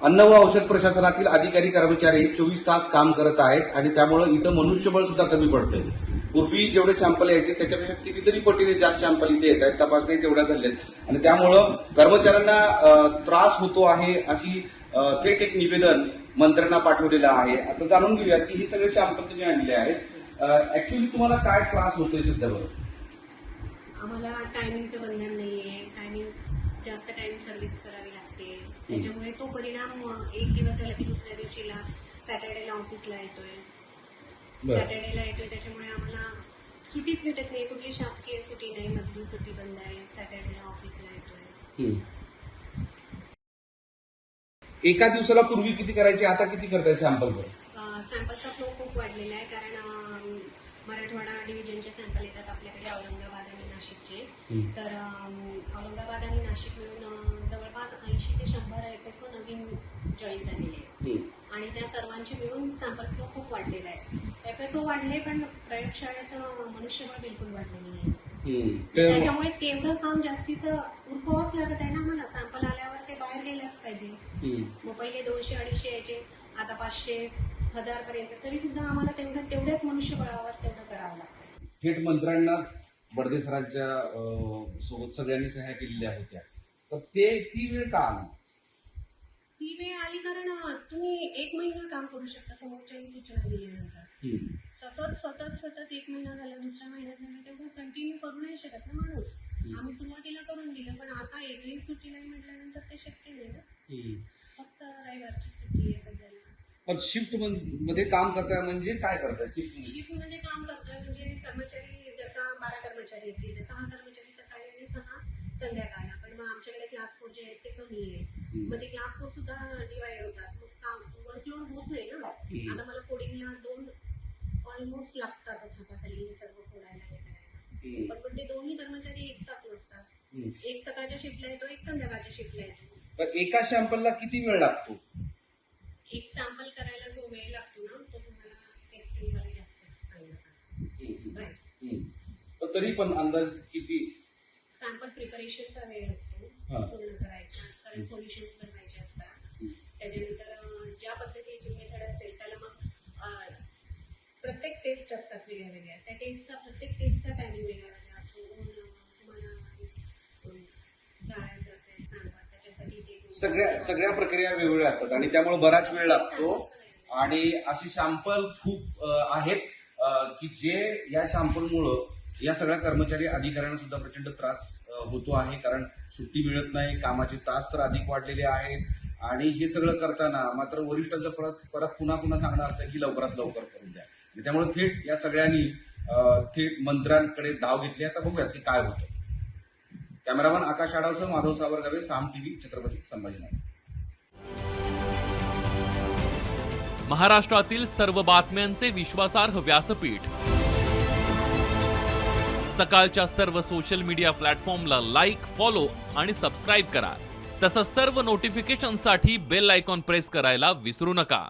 अन्न व औषध प्रशासनातील अधिकारी कर्मचारी 24 तास काम करत आहेत आणि त्यामुळे इथं मनुष्यबळ सुद्धा कमी पडतंय. पूर्वी जेवढे सॅम्पल यायचे त्याच्यापेक्षा कितीतरी पटीने जास्त सॅम्पल इथे येत आहेत. तपासणी तेवढ्या झाल्यात आणि त्यामुळं कर्मचाऱ्यांना त्रास होतो आहे अशी थेट एक निवेदन मंत्र्यांना पाठवलेलं आहे. आता जाणून घेऊयात की हे सगळे सॅम्पल तुम्ही आणले आहेत. ऍक्च्युली तुम्हाला काय त्रास होतोय सध्या? बरं, आम्हाला टायमिंगचं बंधन नाहीये. टायमिंग जास्त टाइम सर्व्हिस करावी लागते. त्याच्यामुळे तो परिणाम एक दिवस झाला की दुसऱ्या दिवशीला सॅटर्डेला ऑफिसला येतोय. त्याच्यामुळे आम्हाला सुट्टीच भेटत नाही. कुठली शासकीय सुट्टी नाही. मधली सुट्टी बंद आहे. सॅटर्डेला ऑफिसला येतोय. एका दिवसाला पूर्वी किती करायचे, आता किती करताय सॅम्पल? सॅम्पलचा फ्लो खूप वाढलेला आहे. कारण मराठवाडा डिव्हिजनचे सॅम्पल येतात आपल्याकडे औरंगाबाद आणि नाशिकचे. तर औरंगाबाद आणि नाशिक मिळून जवळपास 80 ते 100 FSO नवीन जॉईन झालेले आहेत आणि त्या सर्वांचे मिळून सॅम्पल फ्लो खूप वाढलेला आहे. FSO वाढले पण प्रयोगशाळेचं मनुष्यबळ बिलकुल वाढलेलं नाही. त्याच्यामुळे तेवढं काम जास्तीचं उरकावंच लागत आहे ना आम्हाला. सॅम्पल आल्यावर ते बाहेर गेल्याच पाहिजे. मग पहिले 200-250 यायचे, आता 500-1000 पर्यंत. तरी सुद्धा आम्हाला तेवढ्याच मनुष्यबळावर तेवढं करावं लागतं. थेट मंत्र्यांना बर्दे सरांच्या सोबत सगळ्यांनी सह्या केलेल्या होत्या, तर ती वेळ का आली? ती वेळ आली कारण तुम्ही 1 महिना काम करू शकता समोरच्यानी सूचना दिल्यानंतर. सतत 1 महिना झाला, दुसरा महिना झाला, तेवढं कंटिन्यू करू नाही शकत ना माणूस. आम्ही सुरुवातीला करून दिलं पण आता एकही सुट्टी नाही म्हटल्यानंतर ते शक्य नाही ना. फक्त रविवारची सुट्टी आहे सध्याला. पण शिफ्ट मध्ये काम करताय म्हणजे काय करताय? शिफ्ट मध्ये काम करतोय म्हणजे कर्मचारी जर का 12 कर्मचारी असतील तर 6 कर्मचारी सकाळी आणि 6 संध्याकाळला. पण मग आमच्याकडे क्लास 4 जे आहेत ते कमी आहे. मग ते क्लास 4 सुद्धा डिवाइड होतात. मग काम वर्कलोड होत नाही ना. आता मला कोडिंगला 2 ऑलमोस्ट लागतातच हाताखाली हे सर्व कोडायला हे करायला. पण ते दोन्ही कर्मचारी एकसाथ नसतात. एक सकाळच्या शिफ्टला येतो, एक संध्याकाळच्या शिफ्टला येतो. एका सॅम्पलला किती वेळ लागतो? एक सॅम्पल करायला जो वेळ लागतो ना तो तुम्हाला टेस्टिंग मध्ये जास्त चांगला तर तरी पण अंदाज किती? सॅम्पल प्रिपरेशनचा वेळ असतो पूर्ण करायचा, कारण सोल्युशन्स बनवायचे असतात. त्याच्यानंतर ज्या पद्धतीची मेथड असेल त्याला मग प्रत्येक टेस्ट असतात वेगळ्या वेगळ्या. त्या प्रत्येक टेस्टचा टायमिंग वेगळा वेगळा असतो. तुम्हाला जाळायचं असेल सांगा, त्याच्यासाठी ते सगळ्या प्रक्रिया वेगवेगळ्या असतात आणि त्यामुळे बराच वेळ लागतो. आणि अशी सॅम्पल खूप आहेत की जे या सॅम्पलमुळं या सगळ्या कर्मचारी अधिकाऱ्यांना सुद्धा प्रचंड त्रास होतो आहे. कारण सुट्टी मिळत नाही, कामाचे तास तर अधिक वाढलेले आहेत आणि हे सगळं करताना मात्र वरिष्ठांचं परत पुन्हा सांगणं असतं की लवकरात लवकर करून द्या. त्यामुळे थेट या सगळ्यांनी थेट मंत्र्यांकडे धाव घेतली. आता बघूयात की काय होतं. कॅमेरामन आकाश आडावसह माधव सावरगावे, साम टीव्ही, छत्रपती संभाजीनगर. महाराष्ट्रातील सर्व बातम्यांचे विश्वासार्ह व्यासपीठ. सकाळच्या सर्व सोशल मीडिया प्लॅटफॉर्मला लाईक, फॉलो आणि सबस्क्राईब करा. तसंच सर्व नोटिफिकेशनसाठी बेल आयकॉन प्रेस करायला विसरू नका.